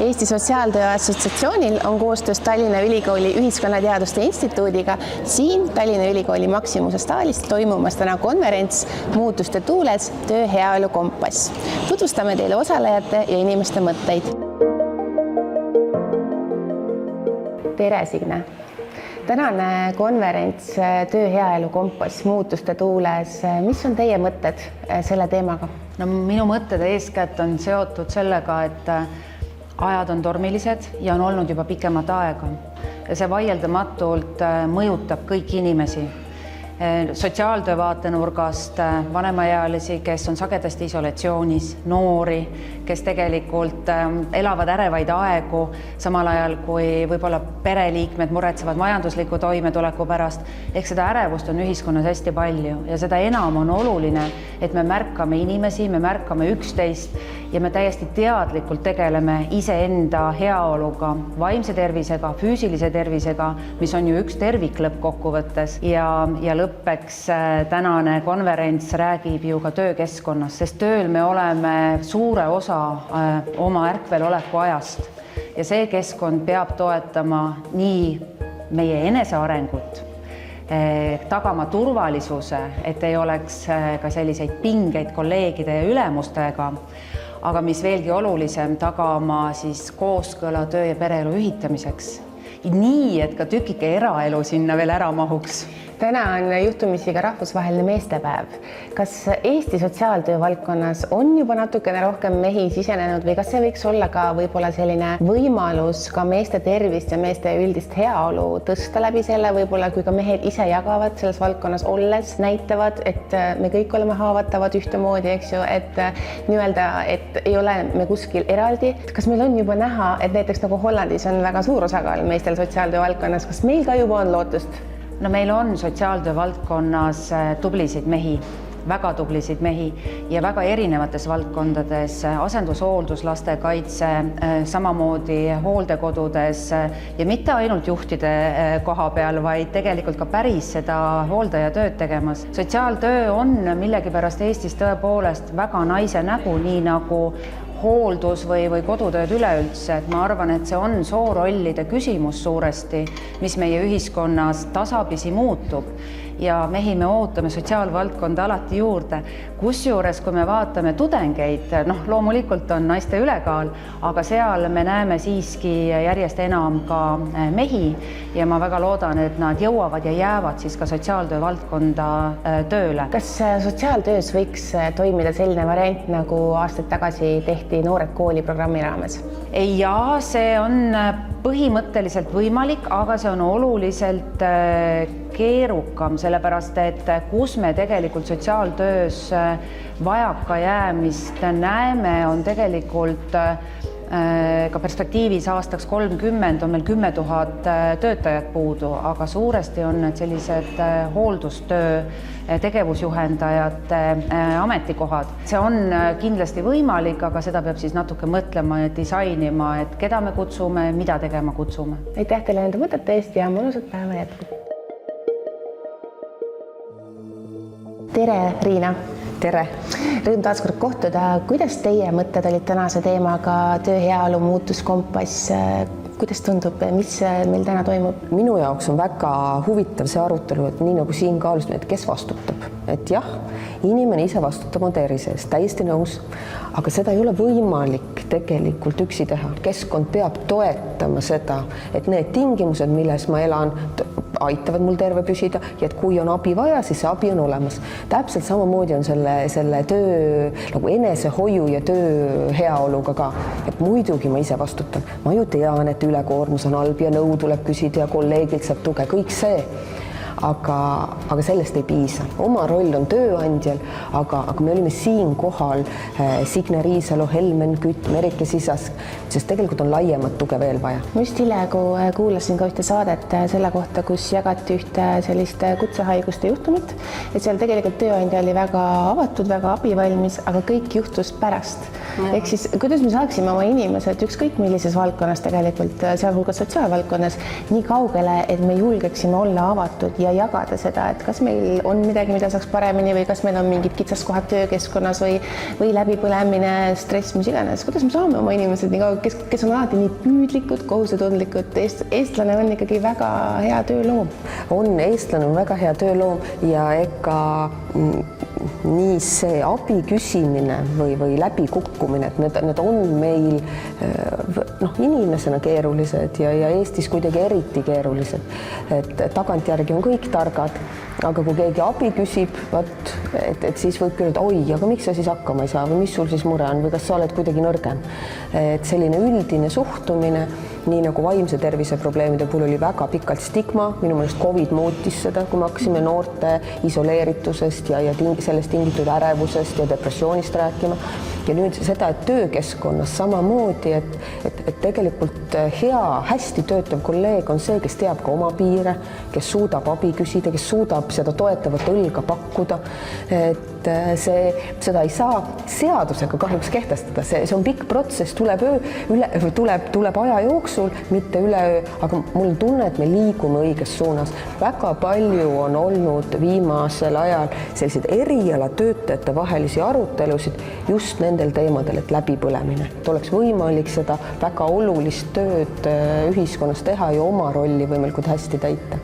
Eesti Sotsiaaltöö Assotsiatsioonil on koostöös Tallinna Ülikooli Ühiskonnateaduste Instituudiga siin Tallinna Ülikooli Maximuse saalis toimumas täna konverents Muutuste tuules – töö heaolu kompass. Tutvustame teile osalejate ja inimeste mõtteid. Tere, Signe! Tänane konverents Töö heaolu kompass Muutuste tuules. Mis on teie mõtted selle teemaga? No, minu mõtted eeskätt on seotud sellega, et ajad on tormilised ja on olnud juba pikemat aega. Ja see vaieldamatult mõjutab kõiki inimesi. Sotsiaaltöö vaatenurgast vanemaealisi, kes on sagedasti isolatsioonis, noori, kes tegelikult elavad ärevaid aegu, samal ajal kui võib-olla pereliikmed muretsevad majandusliku toimetuleku pärast. Ehk seda ärevust on ühiskonnas hästi palju ja seda enam on oluline, et me märkame inimesi, me märkame üksteist ja me täiesti teadlikult tegeleme iseenda heaoluga, vaimse tervisega, füüsilise tervisega, mis on ju üks tervik lõppkokkuvõttes ja lõppeks tänane konverents räägib ju ka töökeskkonnast, sest tööl me oleme suure osa oma ärkveloleku ajast ja see keskkond peab toetama nii meie enesearengut, tagama turvalisuse, et ei oleks ka selliseid pingeid kolleegide ja ülemustega, aga mis veelgi olulisem, tagama siis kooskõla töö ja pereelu ühitamiseks. Nii, et ka tükike eraelu sinna veel ära mahuks. Täna on juhtumisi ka rahvusvaheline meestepäev. Kas Eesti sotsiaaltöö valdkonnas on juba natukene rohkem mehi sisenenud või kas see võiks olla ka võib-olla selline võimalus ka meeste tervist ja meeste üldist heaolu tõsta läbi selle, võib-olla kui ka mehed ise jagavad selles valdkonnas olles, näitavad, et me kõik oleme haavatavad ühtemoodi, eks ju, et nii-öelda, et ei ole me kuskil eraldi. Kas meil on juba näha, et näiteks nagu Hollandis on väga suur osakaal meestel sotsiaaltöö valdkonnas, kas meil ka juba on lootust? No meil on sotsiaaltöö valdkonnas tublisid mehi, väga tublisid mehi ja väga erinevates valdkondades, asendushooldus, lastekaitse, samamoodi hooldekodudes ja mitte ainult juhtide koha peal, vaid tegelikult ka päris seda hooldajatööd tegemas. Sotsiaaltöö on millegipärast Eestis tõepoolest väga naise nägu, nii nagu hooldus või kodutööd üleüldse, et ma arvan, et see on soorollide küsimus suuresti, mis meie ühiskonnas tasapisi muutub ja mehi me ootame sotsiaalvaldkonda alati juurde. Kusjuures, kui me vaatame tudengeid, loomulikult on naiste ülekaal, aga seal me näeme siiski järjest enam ka mehi ja ma väga loodan, et nad jõuavad ja jäävad siis ka sotsiaaltöö valdkonda tööle. Kas sotsiaaltöös võiks toimida selline variant, nagu aastaid tagasi tehti Noored kooli programmi raames? Ja see on põhimõtteliselt võimalik, aga see on oluliselt keerukam, sellepärast et kus me tegelikult sotsiaaltöös vajakajäämist näeme, on tegelikult ka perspektiivis aastaks 30 on meil 10 000 töötajat puudu, aga suuresti on need sellised hooldustöö tegevusjuhendajate ametikohad. See on kindlasti võimalik, aga seda peab siis natuke mõtlema ja disainima, et keda me kutsume, mida tegema kutsume. Aitäh teile nende mõtete eest ja mõnusat päeva jätku. Tere, Riina! Tere! Rõõm taas kord kohtuda. Kuidas teie mõtted olid tänase teemaga töö heaolu muutuskompass? Kuidas tundub, mis meil täna toimub? Minu jaoks on väga huvitav see arutelu, et nii nagu siin kaalusime, et kes vastutab. Et jah, inimene ise vastutab oma tervise eest, täiesti nõus, aga seda ei ole võimalik tegelikult üksi teha. Keskkond peab toetama seda, et need tingimused, milles ma elan, aitavad mul terve püsida ja et kui on abi vaja, siis see abi on olemas. Täpselt samamoodi on selle töö nagu enesehoiu ja töö heaoluga ka. Et muidugi ma ise vastutan. Ma ju tean, et ülekoormus on halb ja nõu tuleb küsida ja kolleegilt saab tuge, kõik see. Aga sellest ei piisa. Oma roll on tööandjal, aga me olime siin kohal Signe Riisalo, Helmen Kütt, Merike Sisask, sest tegelikult on laiemat tuge veel vaja. Ma just hiljagu kuulasin ka ühte saadet selle kohta, kus jagati ühte sellist kutsehaiguste juhtumit, et seal tegelikult tööandja oli väga avatud, väga abivalmis, aga kõik juhtus pärast. ehk siis kuidas me saaksime oma inimesed ükskõik millises valdkonnas tegelikult, sealhulgas sotsiaalvaldkonnas, nii kaugele, et me julgeksime olla avatud ja jagada seda, et kas meil on midagi, mida saaks paremini või kas meil on mingid kitsaskohad töökeskkonnas või läbipõlemine, stress, mis iganes. Kuidas me saame oma inimesed nii kaugele, kes on alati nii püüdlikud, kohusetundlikud. Eestlane on ikkagi väga hea tööloom. Eestlane on väga hea tööloom ja ega nii see abi küsimine või läbikukkumine, et need on meil inimesena keerulised ja Eestis kuidagi eriti keerulised. Et tagantjärgi on kõik targad, aga kui keegi abi küsib, et siis võib küll, et oi, aga miks sa siis hakkama ei saa või mis sul siis mure on või kas sa oled kuidagi nõrgem. Et selline üldine suhtumine, nii nagu vaimse tervise probleemide puhul oli väga pikalt stigma, minu meelest COVID muutis seda, kui me hakkasime noorte isoleeritusest ja sellest tingitud ärevusest ja depressioonist rääkima. Ja nüüd seda, et töökeskkonnas samamoodi, et tegelikult hästi töötav kolleeg on see, kes teab ka oma piire, kes suudab abi küsida, kes suudab seda toetavat õlga pakkuda. Et seda ei saa seadusega kahjuks kehtestada, see on pikk protsess, tuleb aja jooksul, mitte üleöö, aga mul on tunne, et me liigume õiges suunas. Väga palju on olnud viimasel ajal selliseid erialatöötajate vahelisi arutelusid just nendel teemadel, et läbipõlemine, et oleks võimalik seda väga olulist tööd ühiskonnas teha ja oma rolli võimalikult hästi täita.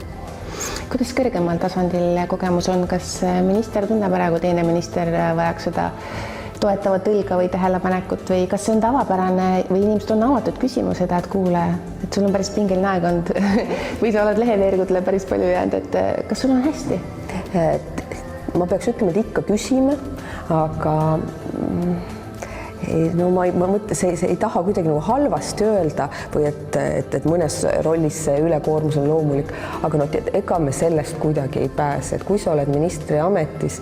Kuidas kõrgemal tasandil kogemus on, kas minister tunneb ära, kui teine minister vajaks seda toetavat õlga või tähelepanekut või kas see on tavapärane või inimesed on avatud küsima seda, et kuule, et sul on päris pingeline aeg olnud või sa oled leheveergudele päris palju jäänud, et kas sul on hästi? Ma peaks ütlema, et ikka küsime, aga ma mõtlen, see ei taha kuidagi nagu halvasti öelda või et mõnes rollis see ülekoormus on loomulik, aga ega me sellest kuidagi ei pääse, et kui sa oled ministri ametis,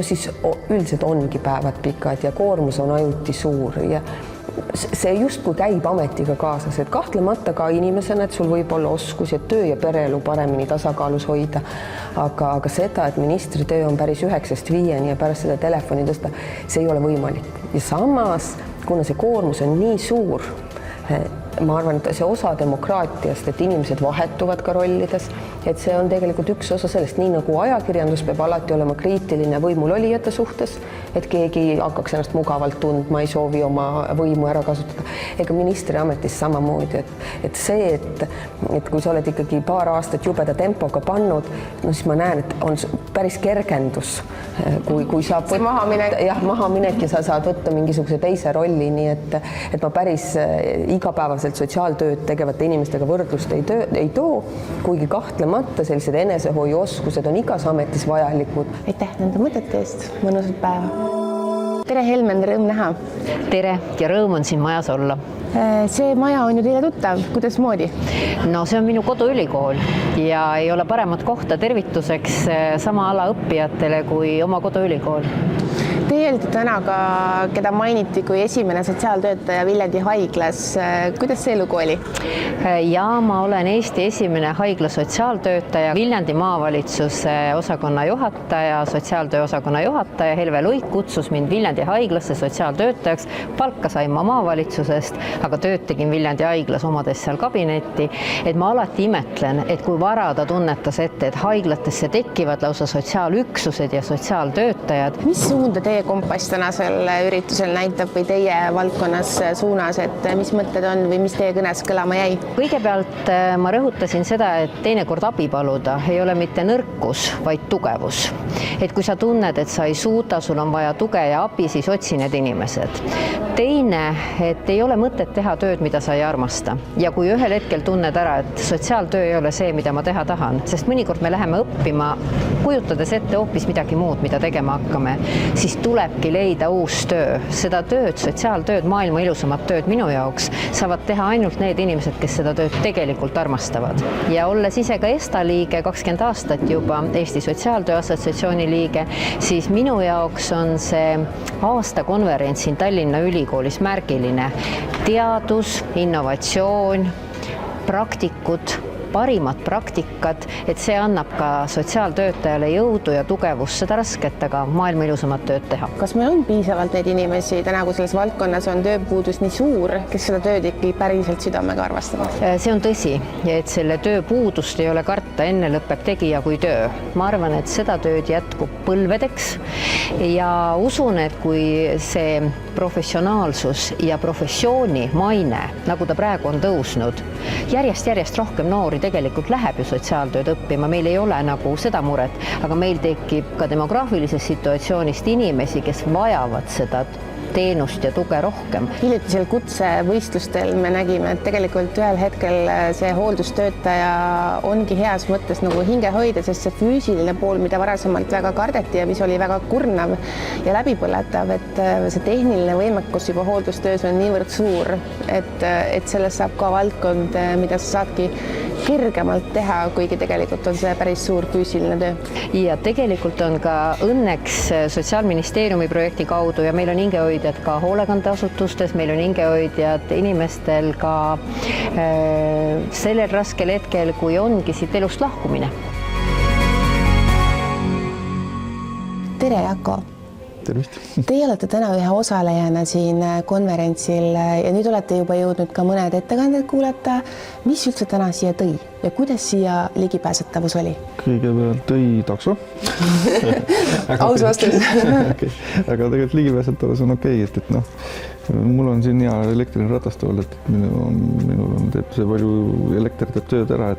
siis üldiselt ongi päevad pikad ja koormus on ajuti suur ja see justkui käib ametiga kaasas, et kahtlemata ka inimesena, et sul võib olla oskus ja töö ja pereelu paremini tasakaalus hoida, aga seda, et ministri töö on päris 9–5 ja pärast seda telefoni tõsta, see ei ole võimalik. Ja samas, kuna see koormus on nii suur, ma arvan, et see osa demokraatiast, et inimesed vahetuvad ka rollides, et see on tegelikult üks osa sellest, nii nagu ajakirjandus peab alati olema kriitiline võimulolijate suhtes, et keegi hakkaks ennast mugavalt tundma, ei soovi oma võimu ära kasutada. Ega ministri ametis samamoodi, et see, et kui sa oled ikkagi paar aastat jubeda tempoga pannud, siis ma näen, et on päris kergendus, kui saab mahaminek ja sa saad võtta mingisuguse teise rolli, nii et ma päris igapäevaselt sotsiaaltööd tegevate inimestega võrdlust ei too, kuigi kahtlemata sellised enesehoiuoskused on igas ametis vajalikud. Aitäh nende mõtete eest, mõnusat päeva. Tere Helmen, rõõm näha. Tere ja rõõm on siin majas olla. See maja on ju teile tuttav, kuidas moodi? No see on minu koduülikool ja ei ole paremat kohta tervituseks sama ala õppijatele kui oma koduülikool. Teie olite täna ka, keda mainiti kui esimene sotsiaaltöötaja Viljandi haiglas. Kuidas see lugu oli? Ja ma olen Eesti esimene haigla sotsiaaltöötaja, Viljandi maavalitsuse osakonna juhataja, sotsiaaltöö osakonna juhataja Helve Luik kutsus mind Viljandi haiglasse sotsiaaltöötajaks. Palka sain ma maavalitsusest, aga tööd tegin Viljandi haiglas omades seal kabinetti. Et ma alati imetlen, et kui vara ta tunnetas ette, et haiglatesse tekivad lausa sotsiaalüksused ja sotsiaaltöötajad. Mis suunda teie kompass täna selle üritusel näitab või teie valdkonnas suunas, et mis mõtted on või mis teie kõnes kõlama jäi? Kõigepealt ma rõhutasin seda, et teinekord abi paluda ei ole mitte nõrkus, vaid tugevus. Et kui sa tunned, et sa ei suuda, sul on vaja tuge ja abi, siis otsi need inimesed. Teine, et ei ole mõtet teha tööd, mida sa ei armasta. Ja kui ühel hetkel tunned ära, et sotsiaaltöö ei ole see, mida ma teha tahan, sest mõnikord me läheme õppima, kujutades ette hoopis midagi muud, mida tegema hakkame, siis tulebki leida uus töö. Seda tööd, sotsiaaltööd, maailma ilusamat tööd minu jaoks saavad teha ainult need inimesed, kes seda tööd tegelikult armastavad. Ja olles ise ka ESTA liige 20 aastat juba, Eesti Sotsiaaltöö Assotsiatsiooni liige, siis minu jaoks on see aastakonverents siin Tallinna Ülikoolis märgiline. Teadus, innovatsioon, praktikud, parimad praktikad, et see annab ka sotsiaaltöötajale jõudu ja tugevust seda rasket, aga maailma ilusamat tööd teha. Kas meil on piisavalt neid inimesi täna, kui selles valdkonnas on tööpuudus nii suur, kes seda tööd ikkagi päriselt südamega arvastavad? See on tõsi, et selle tööpuudust ei ole karta, enne lõpeb tegija kui töö. Ma arvan, et seda tööd jätkub põlvedeks ja usun, et kui see professionaalsus ja professiooni maine, nagu ta praegu on tõusnud, järjest rohkem noori tegelikult läheb ju sotsiaaltööd õppima, meil ei ole nagu seda muret, aga meil tekib ka demograafilisest situatsioonist inimesi, kes vajavad seda teenust ja tuge rohkem. Hiljutisel kutsevõistlustel me nägime, et tegelikult ühel hetkel see hooldustöötaja ongi heas mõttes nagu hingehoida, sest see füüsiline pool, mida varasemalt väga kardeti ja mis oli väga kurnav ja läbipõletav, et see tehniline võimekus juba hooldustöös on niivõrd suur, et sellest saab ka valdkond, mida sa saadki kergemalt teha, kuigi tegelikult on see päris suur füüsiline töö. Ja tegelikult on ka õnneks Sotsiaalministeeriumi projekti kaudu ja meil on hingehoidjad ka hoolekandeasutustes, meil on hingehoidjad inimestel ka sellel raskel hetkel, kui ongi siit elust lahkumine. Tere, Jako! Tervist! Teie olete täna ühe osalejana siin konverentsil ja nüüd olete juba jõudnud ka mõned ettekanded kuulata. Mis üldse täna siia tõi ja kuidas siia ligipääsetavus oli? Kõigepealt tõi takso. Aus vastus. Okay. Aga tegelikult ligipääsetavus on okei, et mul on siin hea elektriline ratastool, et minul on teeb see palju elekter teeb tööd ära,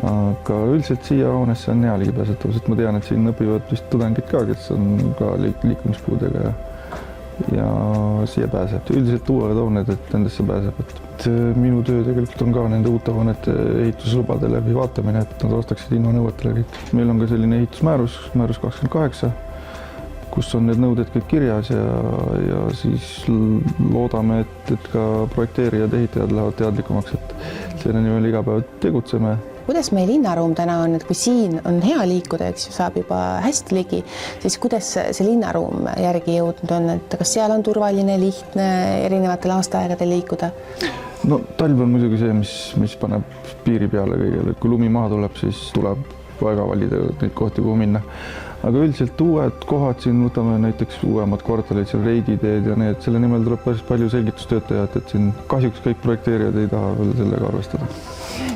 aga üldiselt siia hoonesse on hea ligipääsetavus, et ma tean, et siin õpivad vist tudengid ka, kes on ka liikumispuudega ja siia pääseb. Üldiselt uued hooned, et nendesse pääseb. Et minu töö tegelikult on ka nende uute hoonete ehituslubade läbi vaatamine, et nad vastaksid innonõuetele kõik. Meil on ka selline ehitusmäärus, määrus 28, kus on need nõuded kõik kirjas ja siis loodame, et ka projekteerijad, ehitajad lähevad teadlikumaks, et selle nimel iga päev tegutseme. Kuidas meie linnaruum täna on, et kui siin on hea liikuda, eks ju, saab juba hästi ligi, siis kuidas see linnaruum järgi jõudnud on, et kas seal on turvaline, lihtne erinevatel aastaaegadel liikuda? No talv on muidugi see, mis paneb piiri peale kõigele, et kui lumi maha tuleb, siis tuleb väga valida neid kohti, kuhu minna. Aga üldiselt uued kohad siin, võtame näiteks uuemad kvartalid, seal reiditeed ja need, selle nimel tuleb päris palju selgitustöötajat, et siin kahjuks kõik projekteerijad ei taha veel sellega arvestada.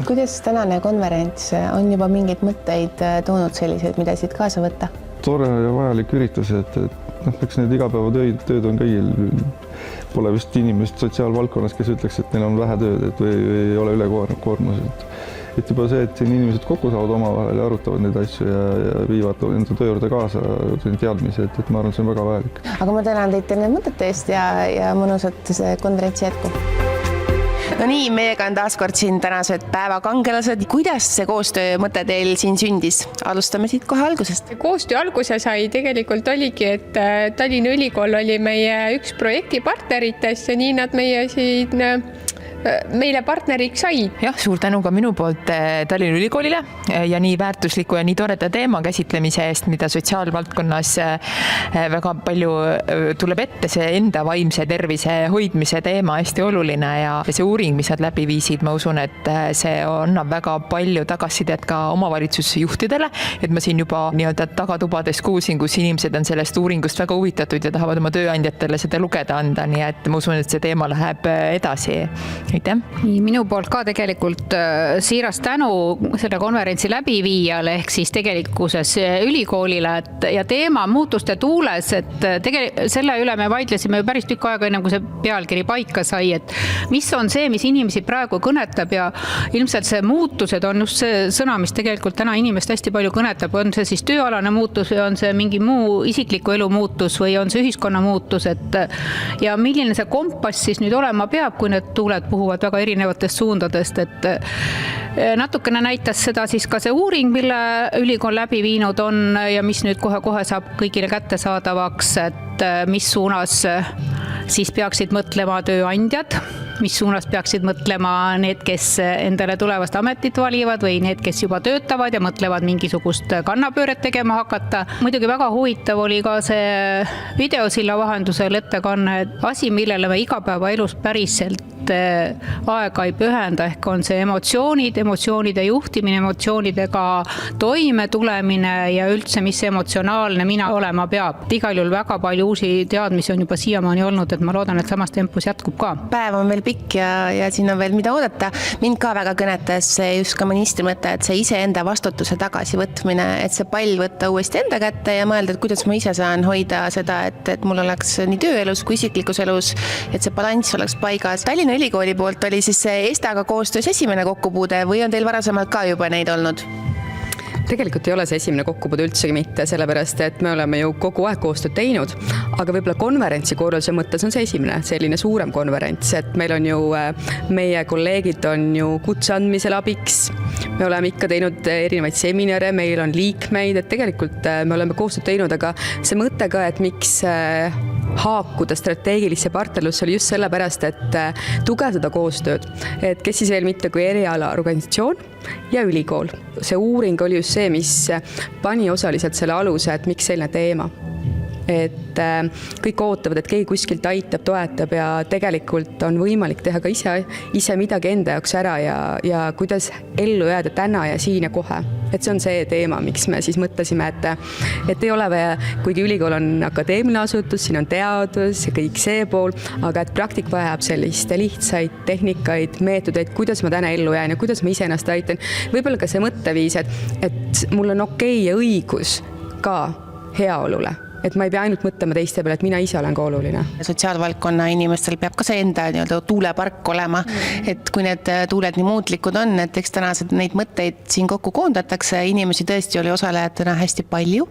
Kuidas tänane konverents on juba mingeid mõtteid toonud selliseid, mida siit kaasa võtta? Tore ja vajalik üritus, et eks need igapäevatööd on kõigil. Pole vist inimest sotsiaalvaldkonnas, kes ütleks, et neil on vähe tööd või ei ole ülekoormus. Et juba see, et siin inimesed kokku saavad omavahel ja arutavad neid asju ja viivad enda töö juurde kaasa teadmised, et ma arvan, see on väga vajalik. Aga ma tänan teid teile mõtete eest ja mõnusat see konverentsi jätku. No nii, meiega on taaskord siin tänased päevakangelased. Kuidas see koostöö mõte teil siin sündis? Alustame siit kohe algusest. Koostöö alguse sai tegelikult oligi, et Tallinna Ülikool oli meie üks projektipartneritest ja nii nad meile partneriks said. Jah, suur tänu ka minu poolt Tallinna Ülikoolile ja nii väärtusliku ja nii toreda teema käsitlemise eest, mida sotsiaalvaldkonnas väga palju tuleb ette, see enda vaimse tervise hoidmise teema hästi oluline ja see uuring, mis nad läbi viisid, ma usun, et see annab väga palju tagasisidet ka omavalitsusjuhtidele, et ma siin juba nii-öelda tagatubades kuulsin, kus inimesed on sellest uuringust väga huvitatud ja tahavad oma tööandjatele seda lugeda anda, nii et ma usun, et see teema läheb edasi. Aitäh. Minu poolt ka tegelikult siiras tänu selle konverentsi läbiviijale ehk siis tegelikkuses ülikoolile ja teema muutuste tuules, et selle üle me vaidlesime päris tükk aega enne, kui see pealkiri paika sai, et mis on see, mis inimesi praegu kõnetab ja ilmselt see muutused on just see sõna, mis tegelikult täna inimest hästi palju kõnetab, on see siis tööalane muutus või on see mingi muu isikliku elu muutus või on see ühiskonna muutus, et ja milline see kompass siis nüüd olema peab, kui need tuuled puhuvad väga erinevatest suundadest, et natukene näitas seda siis ka see uuring, mille ülikool läbi viinud on ja mis nüüd kohe saab kõigile kättesaadavaks, et mis suunas siis peaksid mõtlema tööandjad mis suunas peaksid mõtlema need, kes endale tulevast ametit valivad või need, kes juba töötavad ja mõtlevad mingisugust kannapööret tegema hakata. Muidugi väga huvitav oli ka see videosilla vahendusel ettekanne, asi, millele me igapäevaelus päriselt aega ei pühenda, ehk on see emotsioonide juhtimine, emotsioonidega toime tulemine ja üldse, mis emotsionaalne mina olema peab. Igal juhul väga palju uusi teadmisi on juba siiamaani olnud, et ma loodan, et samas tempos jätkub ka. Päev on veel pikk ja siin on veel mida oodata. Mind ka väga kõnetas just ka ministri mõte, et see iseenda vastutuse tagasivõtmine, et see pall võtta uuesti enda kätte ja mõelda, et kuidas ma ise saan hoida seda, et mul oleks nii tööelus kui isiklikus elus, et see balanss oleks paigas. Tallinna Ülikooli poolt oli siis see ESTA-ga koostöös esimene kokkupuude või on teil varasemalt ka juba neid olnud? Tegelikult ei ole see esimene kokkupuude üldsegi mitte, sellepärast et me oleme ju kogu aeg koostööd teinud, aga võib-olla konverentsi korralduse mõttes on see esimene selline suurem konverents, et meil on ju, meie kolleegid on ju kutse andmisel abiks, me oleme ikka teinud erinevaid seminare, meil on liikmeid, et tegelikult me oleme koostööd teinud, aga see mõte ka, et miks haakuda strateegilisse partnerlusse oli just sellepärast, et tugevdada koostööd, et kes siis veel mitte kui erialaorganisatsioon ja ülikool. See uuring oli just see, mis pani osaliselt selle aluse, et miks selline teema. Et kõik ootavad, et keegi kuskilt aitab, toetab ja tegelikult on võimalik teha ka ise midagi enda jaoks ära ja kuidas ellu jääda täna ja siin ja kohe. Et see on see teema, miks me siis mõtlesime, et ei ole vaja, kuigi ülikool on akadeemiline asutus, siin on teadus ja kõik see pool, aga et praktik vajab sellist lihtsaid tehnikaid, meetodeid, kuidas ma täna ellu jään ja kuidas ma ise ennast aitan. Võib-olla ka see mõtteviis, et mul on okei ja õigus ka heaolule. Et ma ei pea ainult mõtlema teiste peale, et mina ise olen ka oluline. Sotsiaalvaldkonna inimestel peab ka see enda tuulepark olema, et kui need tuuled nii muutlikud on, et eks tänased neid mõtteid siin kokku koondatakse, inimesi tõesti oli osalejatena hästi palju.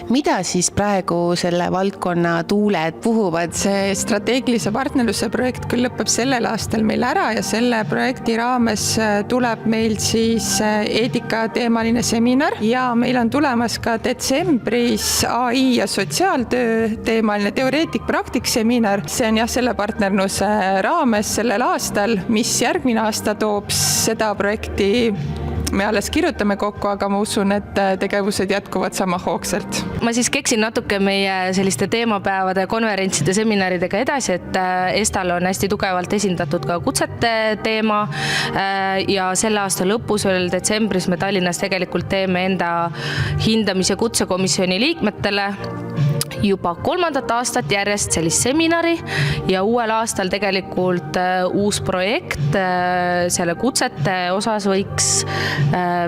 Mida siis praegu selle valdkonna tuuled puhuvad? See strateegilise partnerluse projekt küll lõpeb sellel aastal meil ära ja selle projekti raames tuleb meil siis eetikateemaline seminar ja meil on tulemas ka detsembris AI ja sotsiaaltöö teemaline teoreetik-praktik seminar. See on selle partnerluse raames sellel aastal, mis järgmine aasta toob seda projekti. Me alles kirjutame kokku, aga ma usun, et tegevused jätkuvad sama hoogsalt. Ma siis keksin natuke meie selliste teemapäevade, konverentside, seminaridega edasi, et ESTA-l on hästi tugevalt esindatud ka kutsete teema ja selle aasta lõpus veel detsembris me Tallinnas tegelikult teeme enda hindamise kutsekomisjoni liikmetele juba 3. aastat järjest sellist seminari ja uuel aastal tegelikult uus projekt selle kutsete osas võiks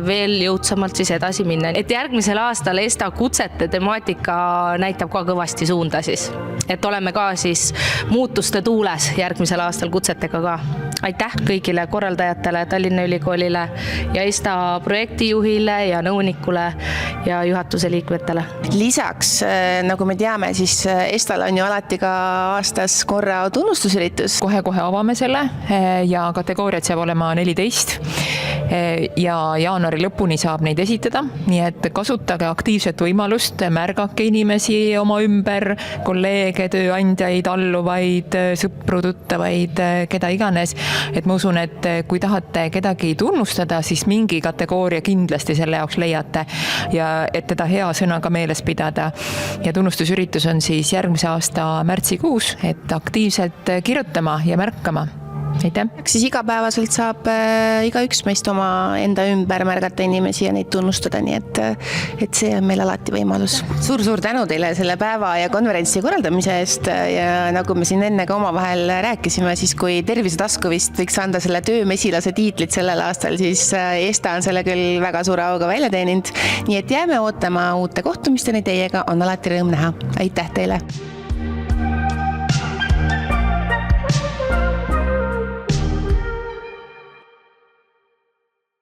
veel jõudsamalt siis edasi minna. Et järgmisel aastal ESTA kutsete temaatika näitab ka kõvasti suunda siis. Et oleme ka siis muutuste tuules järgmisel aastal kutsetega ka. Aitäh kõigile korraldajatele, Tallinna Ülikoolile ja ESTA projektijuhile ja nõunikule ja juhatuse liikmetele. Lisaks, nagu me teame, siis ESTA-l on ju alati ka aastas korra tunnustusüritus. Kohe avame selle ja kategooriad saab olema 14 ja jaanuari lõpuni saab neid esitada, nii et kasutage aktiivset võimalust, märgake inimesi oma ümber, kolleege, tööandjaid, alluvaid, sõpru, tuttavaid, keda iganes. Et ma usun, et kui tahate kedagi tunnustada, siis mingi kategooria kindlasti selle jaoks leiate ja et teda hea sõnaga meeles pidada. Ja tunnustusüritus on siis järgmise aasta märtsikuus, et aktiivselt kirjutama ja märkama. Aitäh. Siis igapäevaselt saab igaüks meist oma enda ümber märgata inimesi ja neid tunnustada, nii et see on meil alati võimalus. Suur tänu teile selle päeva ja konverentsi korraldamise eest ja nagu me siin enne ka omavahel rääkisime, siis kui Tervisetasku vist võiks anda selle töömesilase tiitlit sellel aastal, siis ESTA on selle küll väga suure auga välja teeninud. Nii et jääme ootama uute kohtumisteni teiega, on alati rõõm näha. Aitäh teile!